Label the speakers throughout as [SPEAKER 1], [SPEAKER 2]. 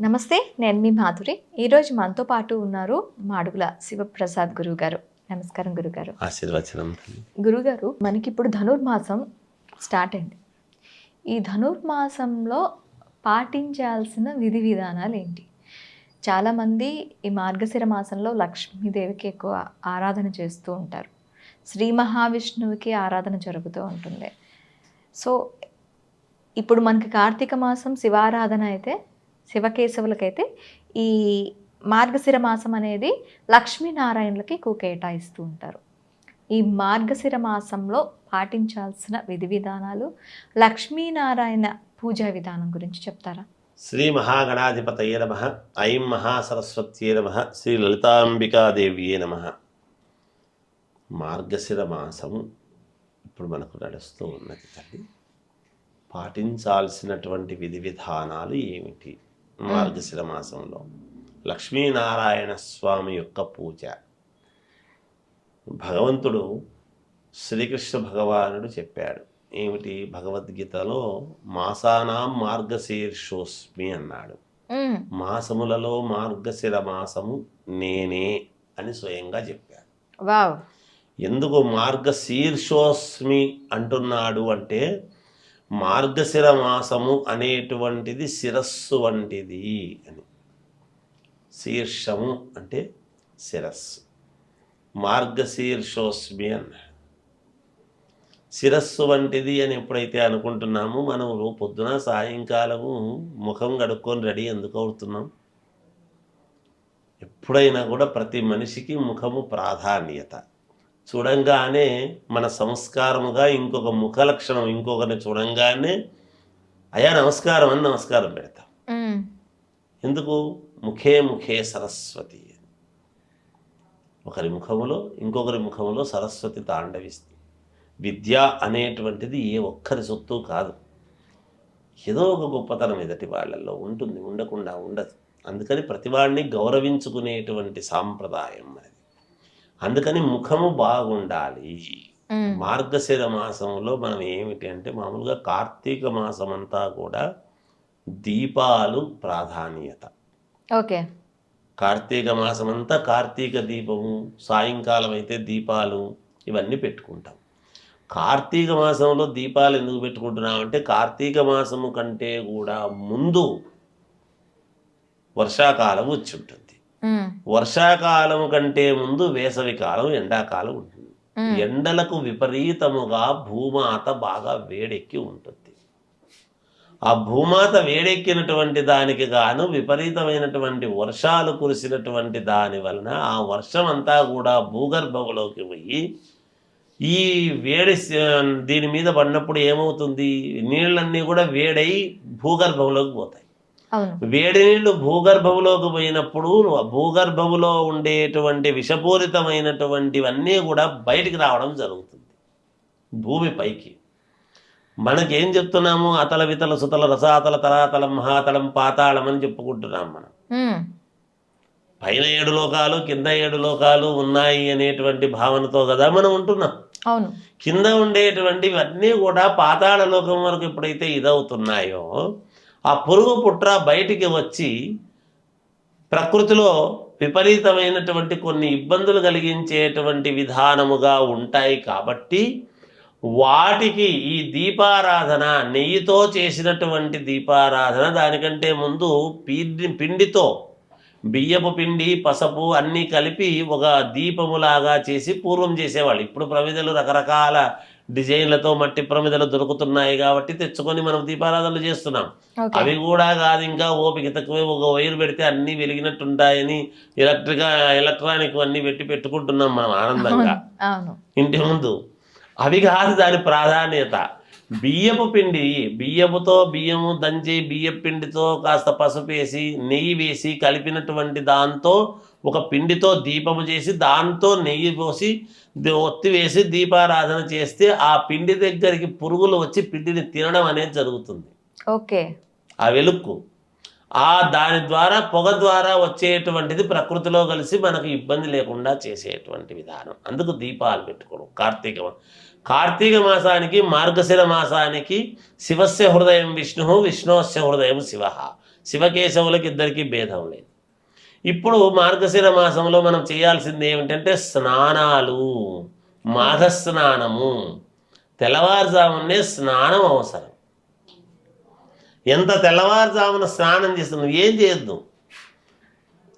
[SPEAKER 1] నమస్తే, నేను మీ మాధురి. ఈరోజు మనతో పాటు ఉన్నారు మాడుగుల శివప్రసాద్ గురువు గారు. నమస్కారం గురుగారు.
[SPEAKER 2] ఆశీర్వచనం.
[SPEAKER 1] గురుగారు, మనకి ఇప్పుడు ధనుర్మాసం స్టార్ట్ అయింది. ఈ ధనుర్మాసంలో పాటించాల్సిన విధి విధానాలు ఏంటి? చాలామంది ఈ మార్గశిర మాసంలో లక్ష్మీదేవికి ఎక్కువ ఆరాధన చేస్తూ ఉంటారు. శ్రీ మహావిష్ణువుకి ఆరాధన జరుగుతూ ఉంటుంది. సో ఇప్పుడు మనకి కార్తీక మాసం శివారాధన అయితే, శివకేశవులకైతే ఈ మార్గశిర మాసం అనేది లక్ష్మీనారాయణులకి ఎక్కువ కేటాయిస్తూ ఉంటారు. ఈ మార్గశిర మాసంలో పాటించాల్సిన విధి విధానాలు, లక్ష్మీనారాయణ పూజా విధానం గురించి చెప్తారా?
[SPEAKER 2] శ్రీ మహాగణాధిపతయే నమః. ఐం మహాసరస్వత్యే నమః. శ్రీ లలితాంబికాదేవియే నమః. మార్గశిర మాసము ఇప్పుడు మనకు నడుస్తూ ఉన్నది తల్లి. పాటించాల్సినటువంటి విధి విధానాలు ఏమిటి? మార్గశిర మాసంలో లక్ష్మీనారాయణ స్వామి యొక్క పూజ. భగవంతుడు శ్రీకృష్ణ భగవానుడు చెప్పాడు ఏమిటి? భగవద్గీతలో మాసానాం మార్గశీర్షోస్మి అన్నాడు. మాసములలో మార్గశిర మాసము నేనే అని స్వయంగా చెప్పాడు.
[SPEAKER 1] వావ్!
[SPEAKER 2] ఎందుకు మార్గశీర్షోస్మి అంటున్నాడు అంటే, మార్గశిర మాసము అనేటువంటిది శిరస్సు వంటిది అని. శీర్షము అంటే శిరస్సు. మార్గశీర్షోస్మి అన్నాడు. శిరస్సు వంటిది అని ఎప్పుడైతే అనుకుంటున్నామో, మనం పొద్దున సాయంకాలము ముఖం కడుక్కొని రెడీ ఎందుకు అవుతున్నాం? ఎప్పుడైనా కూడా ప్రతి మనిషికి ముఖము ప్రాధాన్యత. చూడంగానే మన సంస్కారముగా ఇంకొక ముఖ లక్షణం, ఇంకొకరిని చూడంగానే అయ్యా నమస్కారం అని నమస్కారం పెడతాం. ఎందుకు? ముఖే ముఖే సరస్వతి. ఒకరి ముఖములో ఇంకొకరి ముఖములో సరస్వతి తాండవిస్తుంది. విద్య అనేటువంటిది ఏ ఒక్కరి సొత్తు కాదు. ఏదో ఒక గొప్పతనం ఎదుటి వాళ్ళల్లో ఉంటుంది, ఉండకుండా ఉండదు. అందుకని ప్రతివాడిని గౌరవించుకునేటువంటి సాంప్రదాయం అది. అందుకని ముఖము బాగుండాలి. మార్గశిర మాసంలో మనం ఏమిటి అంటే, మామూలుగా కార్తీక మాసం అంతా కూడా దీపాలు ప్రాధాన్యత.
[SPEAKER 1] ఓకే. కార్తీక
[SPEAKER 2] మాసం అంతా కార్తీక దీపము, సాయంకాలం అయితే దీపాలు, ఇవన్నీ పెట్టుకుంటాం. కార్తీక మాసంలో దీపాలు ఎందుకు పెట్టుకుంటున్నామంటే, కార్తీక మాసము కంటే కూడా ముందు వర్షాకాలం వచ్చి ఉంటుంది. వర్షాకాలం కంటే ముందు వేసవి కాలం, ఎండాకాలం ఉంటుంది. ఎండలకు విపరీతముగా భూమాత బాగా వేడెక్కి ఉంటుంది. ఆ భూమాత వేడెక్కినటువంటి దానికి గాను విపరీతమైనటువంటి వర్షాలు కురిసినటువంటి దాని వలన ఆ వర్షం అంతా కూడా భూగర్భంలోకి పోయి, ఈ వేడి దీని మీద పడినప్పుడు ఏమవుతుంది? నీళ్ళన్నీ కూడా వేడై భూగర్భంలోకి పోతాయి. వేడి నీళ్లు భూగర్భంలోకి పోయినప్పుడు భూగర్భంలో ఉండేటువంటి విషపూరితమైనటువంటివన్నీ కూడా బయటికి రావడం జరుగుతుంది భూమి పైకి. మనకేం చెప్తున్నాము? అతల వితల సుతల రసాతల తలాతలం మహాతలం పాతాళం అని చెప్పుకుంటున్నాం మనం. పైన 7 లోకాలు, కింద 7 లోకాలు ఉన్నాయి అనేటువంటి భావనతో కదా మనం ఉంటున్నాం. కింద ఉండేటువంటివన్నీ కూడా పాతాళ లోకం వరకు ఎప్పుడైతే ఇదవుతున్నాయో, ఆ పురుగు పుట్ర బయటికి వచ్చి ప్రకృతిలో విపరీతమైనటువంటి కొన్ని ఇబ్బందులు కలిగించేటువంటి విధానముగా ఉంటాయి. కాబట్టి వాటికి ఈ దీపారాధన, నెయ్యితో చేసినటువంటి దీపారాధన, దానికంటే ముందు పిండితో, బియ్యపు పిండి, పసుపు అన్నీ కలిపి ఒక దీపములాగా చేసి పూర్వం చేసేవాళ్ళు. ఇప్పుడు ప్రమిదలు రకరకాల డిజైన్లతో మట్టి ప్రమిదలు దొరుకుతున్నాయి కాబట్టి తెచ్చుకొని మనం దీపారాధనలు చేస్తున్నాం. అవి కూడా కాదు, ఇంకా ఓపిక తక్కువ, ఒక వైర్ పెడితే అన్నీ వెలిగినట్టుంటాయని ఎలక్ట్రానిక్ అన్నీ పెట్టుకుంటున్నాం మనం ఆనందంగా ఇంటి ముందు. అవి కాదు దాని ప్రాధాన్యత. బియ్యపు పిండి, బియ్యము దంచి బియ్యపు పిండితో కాస్త పసుపు వేసి నెయ్యి వేసి కలిపినటువంటి దాంతో ఒక పిండితో దీపము చేసి దాంతో నెయ్యి పోసి ఒత్తి వేసి దీపారాధన చేస్తే ఆ పిండి దగ్గరికి పురుగులు వచ్చి పిండిని తినడం అనేది జరుగుతుంది.
[SPEAKER 1] ఓకే. ఆ
[SPEAKER 2] వెలుక్కు దాని ద్వారా, పొగ ద్వారా వచ్చేటువంటిది ప్రకృతిలో కలిసి మనకు ఇబ్బంది లేకుండా చేసేటువంటి విధానం. అందుకు దీపాలు పెట్టుకోవడం. కార్తీక మాసానికి, మార్గశిర మాసానికి శివస్య హృదయం విష్ణు, విష్ణోస్య హృదయం శివ. శివకేశవులకు ఇద్దరికీ భేదం లేదు. ఇప్పుడు మార్గశిర మాసంలో మనం చేయాల్సింది ఏమిటంటే స్నానాలు, మాఘస్నానము. తెల్లవారుజామునే స్నానం అవసరం. ఎంత తెల్లవారుజామున స్నానం చేస్తున్నావు, ఏం చేయొద్దు.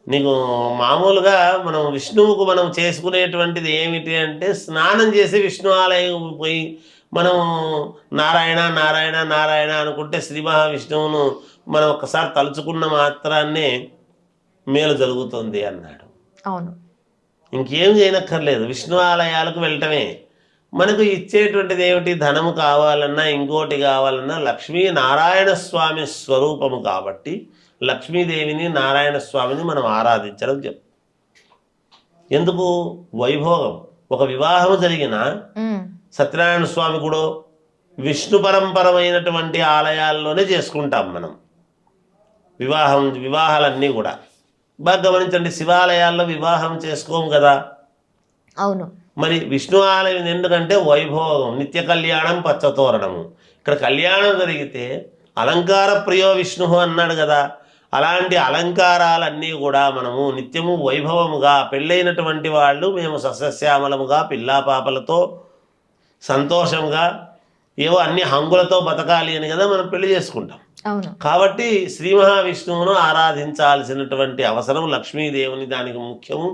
[SPEAKER 2] నీకు మామూలుగా మనం విష్ణువుకు మనం చేసుకునేటువంటిది ఏమిటి అంటే స్నానం చేసి విష్ణు ఆలయం పోయి మనం నారాయణ నారాయణ నారాయణ అనుకుంటే శ్రీ మహావిష్ణువును మనం ఒక్కసారి తలుచుకున్న మాత్రాన్నే మేలు జరుగుతుంది అన్నాడు.
[SPEAKER 1] అవును,
[SPEAKER 2] ఇంకేం చేయనక్కర్లేదు, విష్ణు ఆలయాలకు వెళ్ళటమే. మనకు ఇచ్చేటువంటిది ఏమిటి, ధనము కావాలన్నా ఇంకోటి కావాలన్నా లక్ష్మీ నారాయణ స్వామి స్వరూపము కాబట్టి లక్ష్మీదేవిని నారాయణ స్వామిని మనం ఆరాధించడం చెప్పు. ఎందుకు, వైభోగం. ఒక వివాహం జరిగిన సత్యనారాయణ స్వామి కూడా విష్ణు పరంపరమైనటువంటి ఆలయాల్లోనే చేసుకుంటాం మనం వివాహాలన్నీ కూడా. బాగా గమనించండి, శివాలయాల్లో వివాహం చేసుకోము కదా.
[SPEAKER 1] అవును.
[SPEAKER 2] మరి విష్ణు ఆలయం ఎందుకంటే వైభోగం, నిత్య కళ్యాణం పచ్చతోరణము. ఇక్కడ కళ్యాణం జరిగితే అలంకార ప్రియో విష్ణు అన్నాడు కదా. అలాంటి అలంకారాలన్నీ కూడా మనము నిత్యము వైభవముగా, పెళ్ళైనటువంటి వాళ్ళు మేము సస్యశ్యామలముగా పిల్లాపాపలతో సంతోషంగా ఏవో అన్ని హంగులతో బతకాలి అని కదా మనం పెళ్లి చేసుకుంటాం.
[SPEAKER 1] అవును.
[SPEAKER 2] కాబట్టి శ్రీ మహావిష్ణువును ఆరాధించాల్సినటువంటి అవసరం లక్ష్మీదేవుని, దానికి ముఖ్యము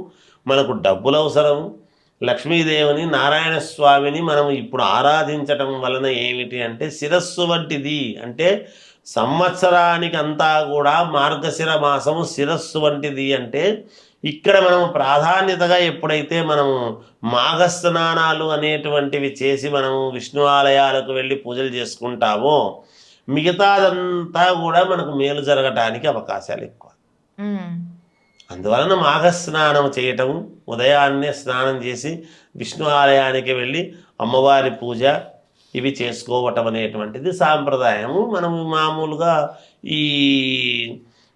[SPEAKER 2] మనకు డబ్బులు అవసరము. లక్ష్మీదేవిని నారాయణ స్వామిని మనం ఇప్పుడు ఆరాధించటం వలన ఏమిటి అంటే శిరస్సు వంటిది. అంటే సంవత్సరానికి అంతా కూడా మార్గశిర మాసము శిరస్సు వంటిది. అంటే ఇక్కడ మనము ప్రాధాన్యతగా ఎప్పుడైతే మనము మాఘస్నానాలు అనేటువంటివి చేసి మనము విష్ణు ఆలయాలకు వెళ్ళి పూజలు చేసుకుంటామో మిగతాదంతా కూడా మనకు మేలు జరగటానికి అవకాశాలు ఎక్కువ. అందువలన మాఘస్నానం చేయటం, ఉదయాన్నే స్నానం చేసి విష్ణు ఆలయానికి వెళ్ళి అమ్మవారి పూజ ఇవి చేసుకోవటం అనేటువంటిది సాంప్రదాయము. మనము మామూలుగా ఈ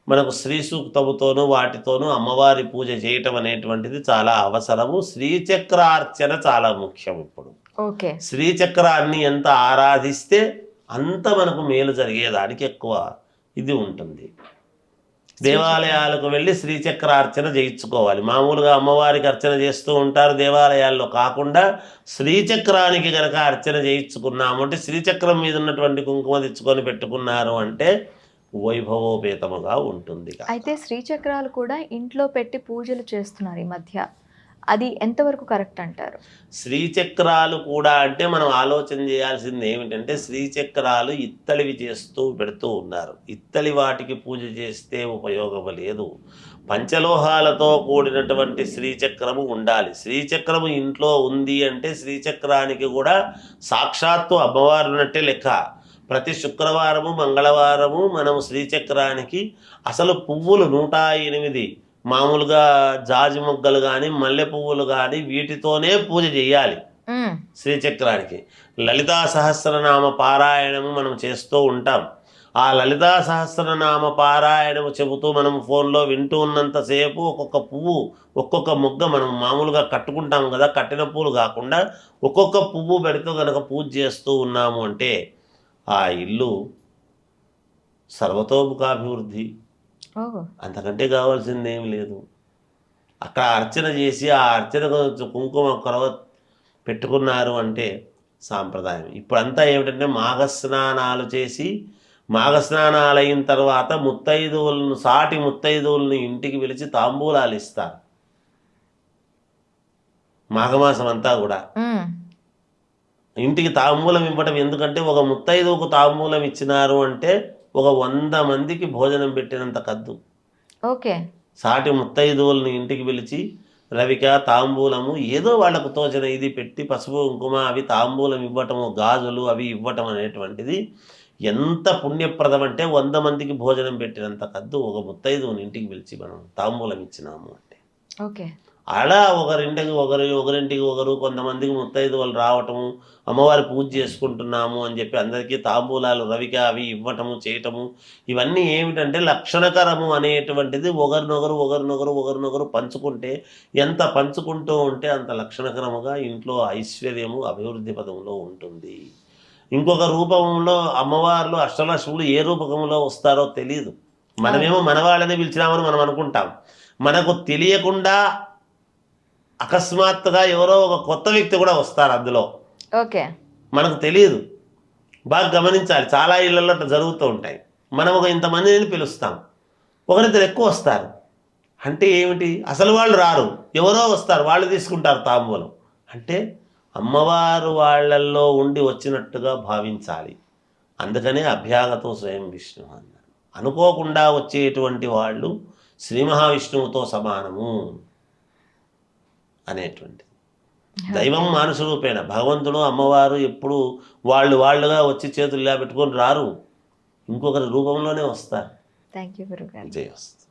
[SPEAKER 2] మనకు శ్రీ సూక్తముతోనూ వాటితోనూ అమ్మవారి పూజ చేయటం అనేటువంటిది చాలా అవసరము. శ్రీచక్రార్చన చాలా ముఖ్యం. ఇప్పుడు
[SPEAKER 1] ఓకే,
[SPEAKER 2] శ్రీచక్రాన్ని ఎంత ఆరాధిస్తే అంత మనకు మేలు జరిగేదానికి ఎక్కువ ఇది ఉంటుంది. దేవాలయాలకు వెళ్ళి శ్రీచక్రార్చన చేయించుకోవాలి. మామూలుగా అమ్మవారికి అర్చన చేస్తూ ఉంటారు దేవాలయాల్లో, కాకుండా శ్రీచక్రానికి కనుక అర్చన చేయించుకున్నాము అంటే శ్రీచక్రం మీద ఉన్నటువంటి కుంకుమ తెచ్చుకొని పెట్టుకున్నారు అంటే వైభవోపేతముగా ఉంటుంది.
[SPEAKER 1] అయితే శ్రీచక్రాలు కూడా ఇంట్లో పెట్టి పూజలు చేస్తున్నారు ఈ మధ్య, అది ఎంతవరకు కరెక్ట్ అంటారు?
[SPEAKER 2] శ్రీచక్రాలు కూడా అంటే మనం ఆలోచన చేయాల్సింది ఏమిటంటే శ్రీచక్రాలు ఇత్తడివి చేస్తూ పెడుతూ ఉన్నారు. ఇత్తడి వాటికి పూజ చేస్తే ఉపయోగం లేదు. పంచలోహాలతో కూడినటువంటి శ్రీచక్రము ఉండాలి. శ్రీచక్రము ఇంట్లో ఉంది అంటే శ్రీచక్రానికి కూడా సాక్షాత్తు అమ్మవారు ఉన్నట్టే లెక్క. ప్రతి శుక్రవారము మంగళవారము మనం శ్రీచక్రానికి అసలు పువ్వులు 108 మామూలుగా జాజి మొగ్గలు కానీ మల్లె పువ్వులు కానీ వీటితోనే పూజ చేయాలి శ్రీచక్రానికి. లలితా సహస్రనామ పారాయణము మనం చేస్తూ ఉంటాం. ఆ లలితా సహస్రనామ పారాయణము చెబుతూ మనం ఫోన్లో వింటూ ఉన్నంతసేపు ఒక్కొక్క పువ్వు ఒక్కొక్క మొగ్గ మనం మామూలుగా కట్టుకుంటాం కదా, కట్టిన పువ్వులు కాకుండా ఒక్కొక్క పువ్వు పెడుతూ కనుక పూజ చేస్తూ ఉన్నాము అంటే ఆ ఇల్లు సర్వతోముఖాభివృద్ధి, అంతకంటే కావాల్సింది ఏం లేదు. అక్కడ అర్చన చేసి ఆ అర్చన కుంకుమ కొరవ పెట్టుకున్నారు అంటే సాంప్రదాయం. ఇప్పుడంతా ఏమిటంటే మాఘస్నానాలు చేసి మాఘస్నానాలు అయిన తర్వాత ముత్తైదువులను, సాటి ముత్తైదువులను ఇంటికి పిలిచి తాంబూలాలు ఇస్తారు. మాఘమాసం అంతా కూడా ఇంటికి తాంబూలం ఇవ్వటం ఎందుకంటే ఒక ముత్తైదువుకు తాంబూలం ఇచ్చినారు అంటే ఒక 100 మందికి భోజనం పెట్టినంత కద్దు.
[SPEAKER 1] ఓకే,
[SPEAKER 2] సాటి ముత్తైదువులను ఇంటికి పిలిచి రవిక తాంబూలము ఏదో వాళ్లకు తోచిన ఇది పెట్టి పసుపు కుంకుమ అవి తాంబూలం ఇవ్వటము, గాజులు అవి ఇవ్వటం అనేటువంటిది ఎంత పుణ్యప్రదం అంటే 100 మందికి భోజనం పెట్టినంత కద్దు ఒక ముత్తైదువుని ఇంటికి పిలిచి మనం తాంబూలం ఇచ్చినాము అంటే.
[SPEAKER 1] ఓకే,
[SPEAKER 2] అలా ఒకరింటికి ఒకరు కొంతమందికి ముత్తైదువులు రావటము, అమ్మవారి పూజ చేసుకుంటున్నాము అని చెప్పి అందరికీ తాంబూలాలు రవిక అవి ఇవ్వటము చేయటము, ఇవన్నీ ఏమిటంటే లక్షణకరము అనేటువంటిది. ఒకరినొకరు పంచుకుంటే ఎంత పంచుకుంటూ ఉంటే అంత లక్షణకరముగా ఇంట్లో ఐశ్వర్యము అభివృద్ధి పదంలో ఉంటుంది. ఇంకొక రూపంలో అమ్మవార్లు అష్టలక్ష్ములు ఏ రూపకంలో వస్తారో తెలియదు. మనమేమో మన వాళ్ళని పిలిచినామని మనం అనుకుంటాం. మనకు తెలియకుండా అకస్మాత్తుగా ఎవరో ఒక కొత్త వ్యక్తి కూడా వస్తారు అందులో,
[SPEAKER 1] ఓకే.
[SPEAKER 2] మనకు తెలియదు. బాగా గమనించాలి, చాలా ఇళ్లలో అట్లా జరుగుతూ ఉంటాయి. మనం ఒక ఇంతమందిని పిలుస్తాం, ఒకరిద్దరు ఎక్కువ వస్తారు. అంటే ఏమిటి, అసలు వాళ్ళు రారు, ఎవరో వస్తారు, వాళ్ళు తీసుకుంటారు తాంబూలం. అంటే అమ్మవారు వాళ్ళల్లో ఉండి వచ్చినట్టుగా భావించాలి. అందుకనే అభ్యాగతో స్వయం విష్ణు అన్నారు. అనుకోకుండా వచ్చేటువంటి వాళ్ళు శ్రీ మహావిష్ణువుతో సమానము అనేటువంటి. దైవం మానుష రూపేణ, భగవంతుడు అమ్మవారు ఎప్పుడు వాళ్ళుగా వచ్చి చేతులు ఇలా పెట్టుకొని రారు, ఇంకొకరి రూపంలోనే వస్తారు.
[SPEAKER 1] థ్యాంక్ యూ గురుగారు.
[SPEAKER 2] జయ వస్తుంది.